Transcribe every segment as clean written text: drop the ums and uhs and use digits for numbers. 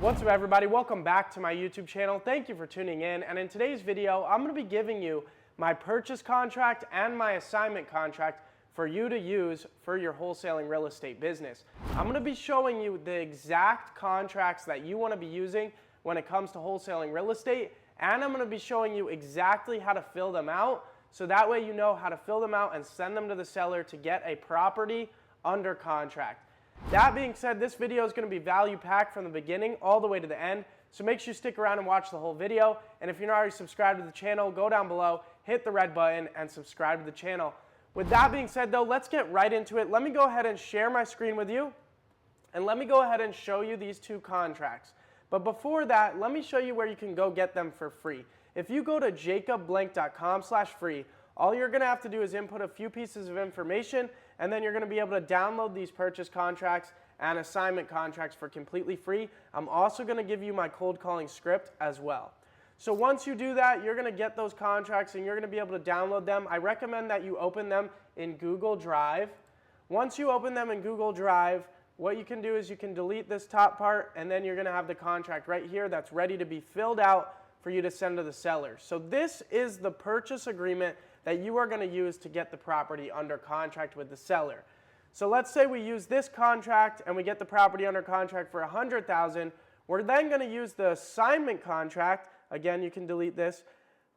What's up everybody, welcome back to my YouTube channel. Thank you for tuning in, and in today's video I'm going to be giving you my purchase contract and my assignment contract for you to use for your wholesaling real estate business. I'm going to be showing you the exact contracts that you want to be using when it comes to wholesaling real estate, and I'm going to be showing you exactly how to fill them out so that way you know how to fill them out and send them to the seller to get a property under contract. That being said, this video is going to be value packed from the beginning all the way to the end, so make sure you stick around and watch the whole video. And if you're not already subscribed to the channel, go down below, hit the red button, and subscribe to the channel. With that being said though, let's get right into it. Let me go ahead and share my screen with you, and let me go ahead and show you these two contracts. But before that, let me show you where you can go get them for free. If you go to jacobblank.com/free, all you're going to have to do is input a few pieces of information, and then you're going to be able to download these purchase contracts and assignment contracts for completely free. I'm also going to give you my cold calling script as well. So once you do that, you're going to get those contracts and you're going to be able to download them. I recommend that you open them in Google Drive. Once you open them in Google Drive, what you can do is you can delete this top part, and then you're going to have the contract right here that's ready to be filled out for you to send to the seller. So this is the purchase agreement that you are going to use to get the property under contract with the seller. So let's say we use this contract and we get the property under contract for $100,000. We're then going to use the assignment contract, again you can delete this,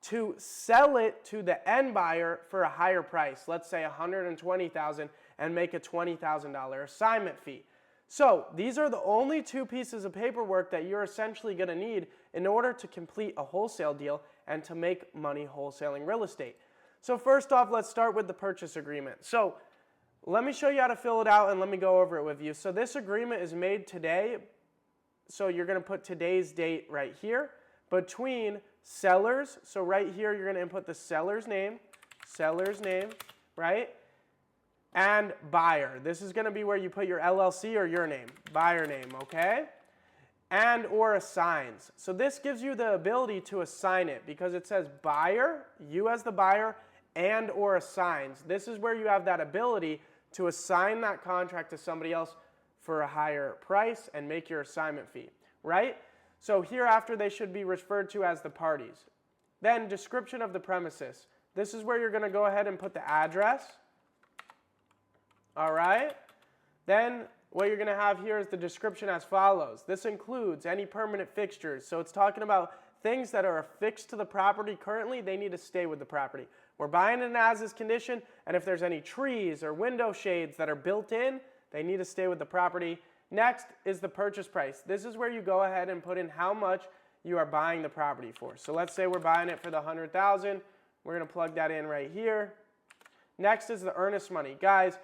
to sell it to the end buyer for a higher price, let's say $120,000, and make a $20,000 assignment fee. So these are the only two pieces of paperwork that you're essentially going to need in order to complete a wholesale deal and to make money wholesaling real estate. So first off, let's start with the purchase agreement. So let me show you how to fill it out and let me go over it with you. So this agreement is made today. So you're going to put today's date right here between sellers. So right here, you're going to input the seller's name, right? And buyer. This is going to be where you put your LLC or your name, buyer name, okay? And or assigns. So this gives you the ability to assign it because it says buyer, you as the buyer, and or assigns. This is where you have that ability to assign that contract to somebody else for a higher price and make your assignment fee, right? So hereafter they should be referred to as the parties. Then description of the premises. This is where you're going to go ahead and put the address. All right. Then what you're going to have here is the description as follows. This includes any permanent fixtures. So it's talking about things that are affixed to the property currently, they need to stay with the property. We're buying it in as-is condition, and if there's any trees or window shades that are built in, they need to stay with the property. Next is the purchase price. This is where you go ahead and put in how much you are buying the property for. So let's say we're buying it for the $100,000. We're going to plug that in right here. Next is the earnest money. Guys,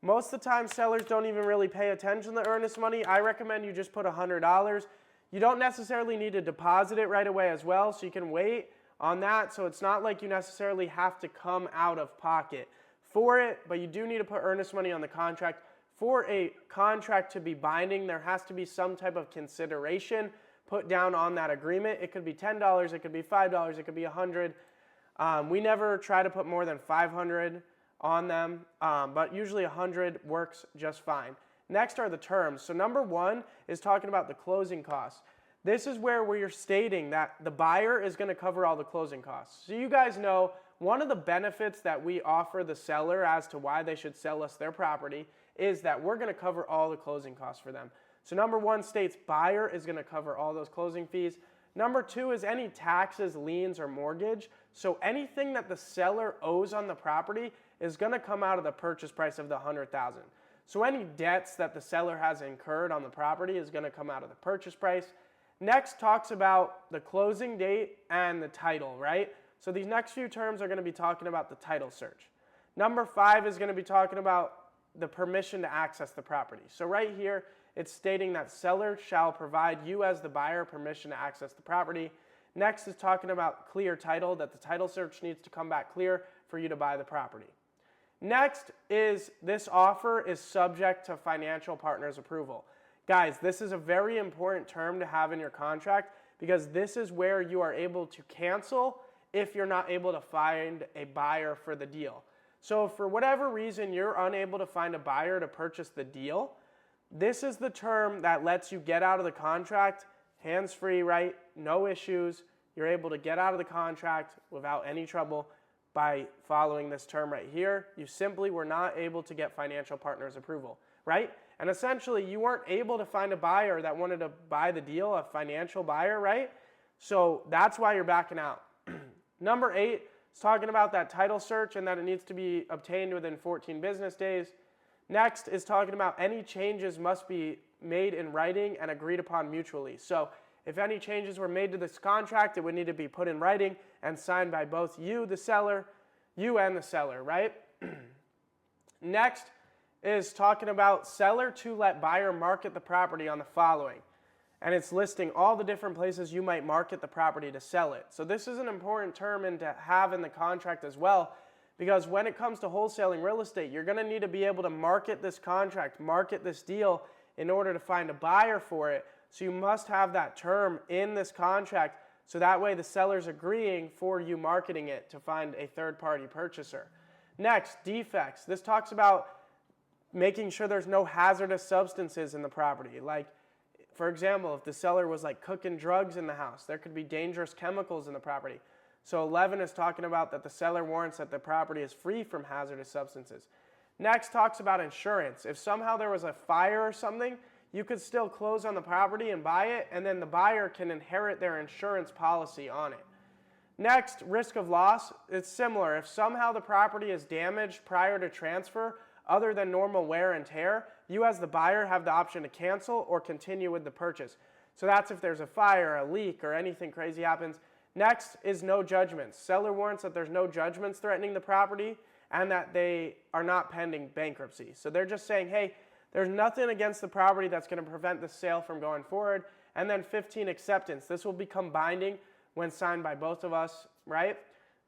most of the time sellers don't even really pay attention to earnest money. I recommend you just put $100. You don't necessarily need to deposit it right away as well, so you can wait on that. So it's not like you necessarily have to come out of pocket for it, but you do need to put earnest money on the contract. For a contract to be binding, there has to be some type of consideration put down on that agreement. It could be $10, it could be $5, it could be $100. We never try to put more than $500 on them, but usually $100 works just fine. Next are the terms. So number one is talking about the closing costs. This is where we're stating that the buyer is going to cover all the closing costs. So you guys know one of the benefits that we offer the seller as to why they should sell us their property is that we're going to cover all the closing costs for them. So number one states buyer is going to cover all those closing fees. Number two is any taxes, liens, or mortgage. So anything that the seller owes on the property is going to come out of the purchase price of the $100,000. So any debts that the seller has incurred on the property is going to come out of the purchase price. Next talks about the closing date and the title, right? So these next few terms are going to be talking about the title search. Number 5 is going to be talking about the permission to access the property. So right here, it's stating that seller shall provide you as the buyer permission to access the property. Next is talking about clear title, that the title search needs to come back clear for you to buy the property. Next is this offer is subject to financial partners approval. Guys, this is a very important term to have in your contract because this is where you are able to cancel if you're not able to find a buyer for the deal. So if for whatever reason you're unable to find a buyer to purchase the deal, this is the term that lets you get out of the contract hands-free, right? No issues. You're able to get out of the contract without any trouble by following this term right here. You simply were not able to get financial partners approval, right? And essentially, you weren't able to find a buyer that wanted to buy the deal, a financial buyer, right? So that's why you're backing out. Number 8 is talking about that title search and that it needs to be obtained within 14 business days. Next is talking about any changes must be made in writing and agreed upon mutually. So if any changes were made to this contract, it would need to be put in writing and signed by both you, the seller, you and the seller, right? Next is talking about seller to let buyer market the property on the following. And it's listing all the different places you might market the property to sell it. So this is an important term and to have in the contract as well, because when it comes to wholesaling real estate, you're going to need to be able to market this contract, market this deal in order to find a buyer for it. So you must have that term in this contract so that way the seller's agreeing for you marketing it to find a third-party purchaser. Next, defects. This talks about making sure there's no hazardous substances in the property. Like, for example, if the seller was like cooking drugs in the house, there could be dangerous chemicals in the property. So 11 is talking about that the seller warrants that the property is free from hazardous substances. Next talks about insurance. If somehow there was a fire or something, you could still close on the property and buy it, and then the buyer can inherit their insurance policy on it. Next, risk of loss. It's similar. If somehow the property is damaged prior to transfer, other than normal wear and tear, you as the buyer have the option to cancel or continue with the purchase. So that's if there's a fire, a leak, or anything crazy happens. Next is no judgments. Seller warrants that there's no judgments threatening the property and that they are not pending bankruptcy. So they're just saying, hey, there's nothing against the property that's going to prevent the sale from going forward. And then 15, acceptance. This will become binding when signed by both of us, right?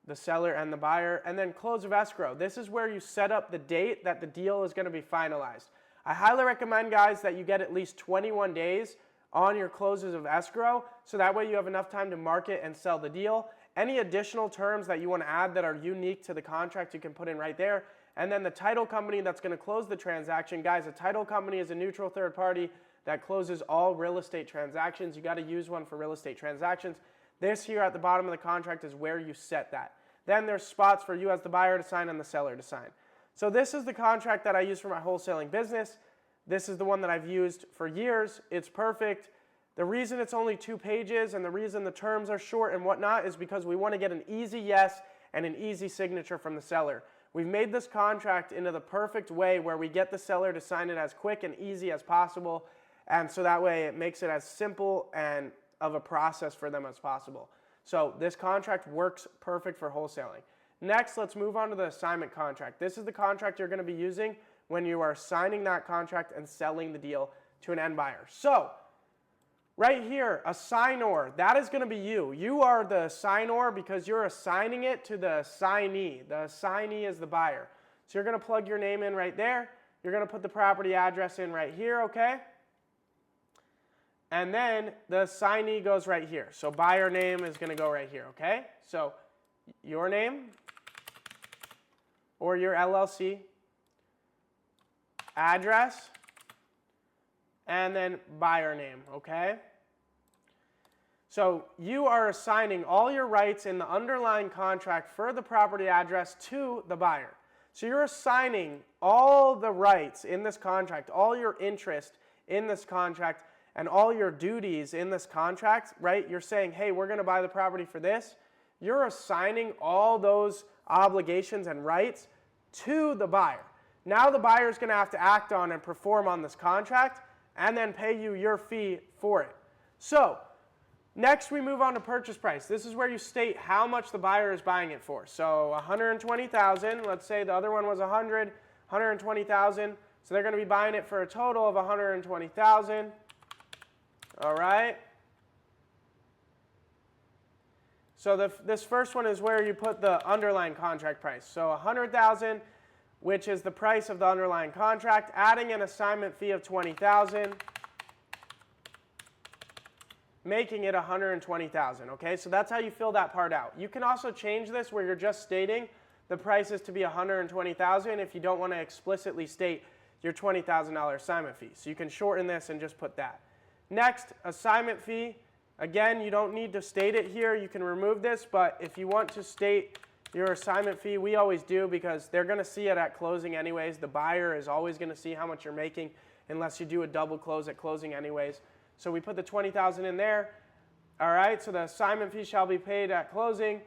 The seller and the buyer. And then close of escrow. This is where you set up the date that the deal is going to be finalized. I highly recommend, guys, that you get at least 21 days on your closes of escrow, so that way you have enough time to market and sell the deal. Any additional terms that you want to add that are unique to the contract, you can put in right there. And then the title company that's going to close the transaction. Guys, a title company is a neutral third party that closes all real estate transactions. You got to use one for real estate transactions. This here at the bottom of the contract is where you set that. Then there's spots for you as the buyer to sign and the seller to sign. So this is the contract that I use for my wholesaling business. This is the one that I've used for years. It's perfect. The reason it's only 2 pages and the reason the terms are short and whatnot is because we want to get an easy yes and an easy signature from the seller. We've made this contract into the perfect way where we get the seller to sign it as quick and easy as possible, and so that way it makes it as simple and of a process for them as possible. So this contract works perfect for wholesaling. Next, let's move on to the assignment contract. This is the contract you're going to be using when you are signing that contract and selling the deal to an end buyer. So right here, a signor, that is going to be you. You are the signor because you're assigning it to the assignee. The assignee is the buyer. So you're going to plug your name in right there. You're going to put the property address in right here, okay? And then the assignee goes right here. So buyer name is going to go right here, okay? So your name or your LLC, address, and then buyer name, okay? So you are assigning all your rights in the underlying contract for the property address to the buyer. So you're assigning all the rights in this contract, all your interest in this contract, and all your duties in this contract, right? You're saying, hey, we're going to buy the property for this. You're assigning all those obligations and rights to the buyer. Now the buyer is going to have to act on and perform on this contract and then pay you your fee for it. So next we move on to purchase price. This is where you state how much the buyer is buying it for. So $120,000, let's say the other one was $120,000. So they're going to be buying it for a total of $120,000. All right. So this first one is where you put the underlying contract price. So $100,000, which is the price of the underlying contract, adding an assignment fee of $20,000, making it $120,000. Okay, so that's how you fill that part out. You can also change this where you're just stating the price is to be $120,000 if you don't want to explicitly state your $20,000 assignment fee. So you can shorten this and just put that. Next, assignment fee Again, you don't need to state it here. You can remove this, but if you want to state your assignment fee, we always do because they're going to see it at closing anyways. The buyer is always going to see how much you're making unless you do a double close at closing anyways. So we put the $20,000 in there. All right, so the assignment fee shall be paid at closing.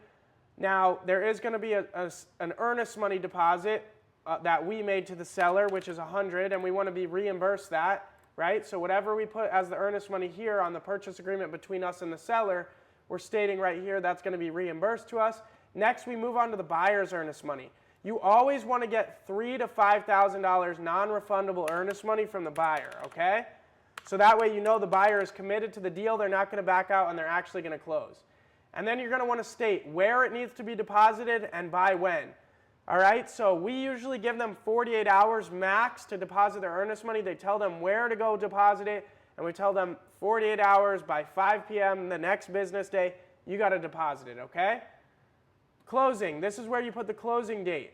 Now, there is going to be an earnest money deposit that we made to the seller, which is $100, and we want to be reimbursed that, right? So whatever we put as the earnest money here on the purchase agreement between us and the seller, we're stating right here that's going to be reimbursed to us. Next, we move on to the buyer's earnest money. You always want to get $3,000 to $5,000 non-refundable earnest money from the buyer, okay? So that way you know the buyer is committed to the deal, they're not going to back out, and they're actually going to close. And then you're going to want to state where it needs to be deposited and by when. All right, so we usually give them 48 hours max to deposit their earnest money. They tell them where to go deposit it, and we tell them 48 hours by 5 p.m. the next business day, you got to deposit it, okay? Closing, this is where you put the closing date.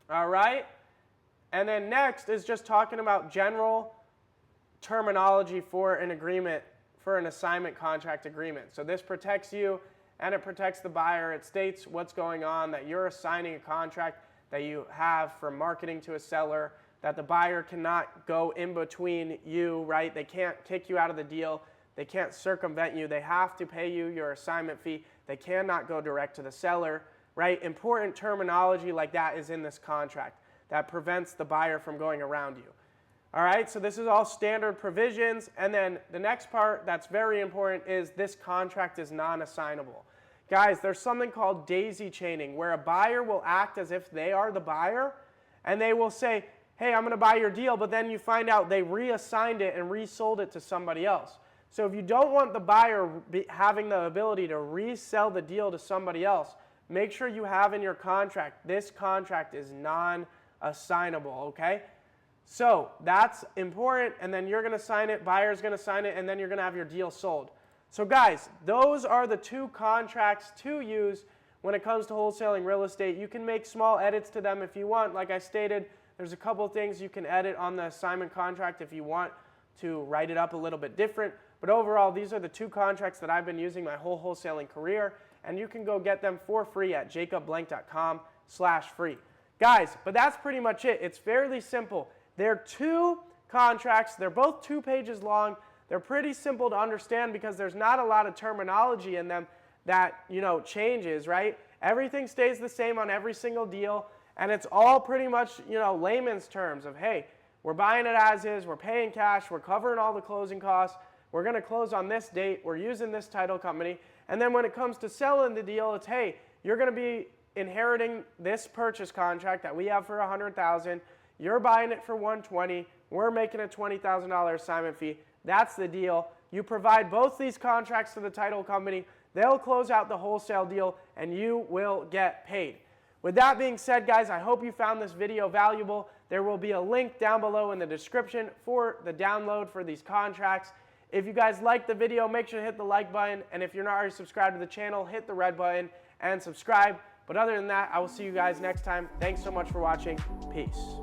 All right, and then next is just talking about general terminology for an agreement, for an assignment contract agreement. So this protects you and it protects the buyer. It states what's going on, that you're assigning a contract that you have for marketing to a seller, that the buyer cannot go in between you, right? They can't kick you out of the deal. They can't circumvent you. They have to pay you your assignment fee. They cannot go direct to the seller, right? Important terminology like that is in this contract that prevents the buyer from going around you. All right, so this is all standard provisions. And then the next part that's very important is this contract is non-assignable. Guys, there's something called daisy chaining where a buyer will act as if they are the buyer and they will say, hey, I'm going to buy your deal, but then you find out they reassigned it and resold it to somebody else. So if you don't want the buyer having the ability to resell the deal to somebody else, make sure you have in your contract, this contract is non-assignable, okay? So that's important, and then you're going to sign it, buyer's going to sign it, and then you're going to have your deal sold. So guys, those are the two contracts to use when it comes to wholesaling real estate. You can make small edits to them if you want. Like I stated, there's a couple of things you can edit on the assignment contract if you want to write it up a little bit different. But overall, these are the two contracts that I've been using my whole wholesaling career, and you can go get them for free at jacobblank.com/free. Guys, but that's pretty much it. It's fairly simple. They're two contracts. They're both 2 pages long. They're pretty simple to understand because there's not a lot of terminology in them that, changes, right? Everything stays the same on every single deal, and it's all pretty much, layman's terms of, hey, we're buying it as is, we're paying cash, we're covering all the closing costs, we're going to close on this date, we're using this title company, and then when it comes to selling the deal, it's, hey, you're going to be inheriting this purchase contract that we have for $100,000. You're buying it for $120,000. We're making a $20,000 assignment fee. That's the deal. You provide both these contracts to the title company. They'll close out the wholesale deal, and you will get paid. With that being said, guys, I hope you found this video valuable. There will be a link down below in the description for the download for these contracts. If you guys liked the video, make sure to hit the like button. And if you're not already subscribed to the channel, hit the red button and subscribe. But other than that, I will see you guys next time. Thanks so much for watching. Peace.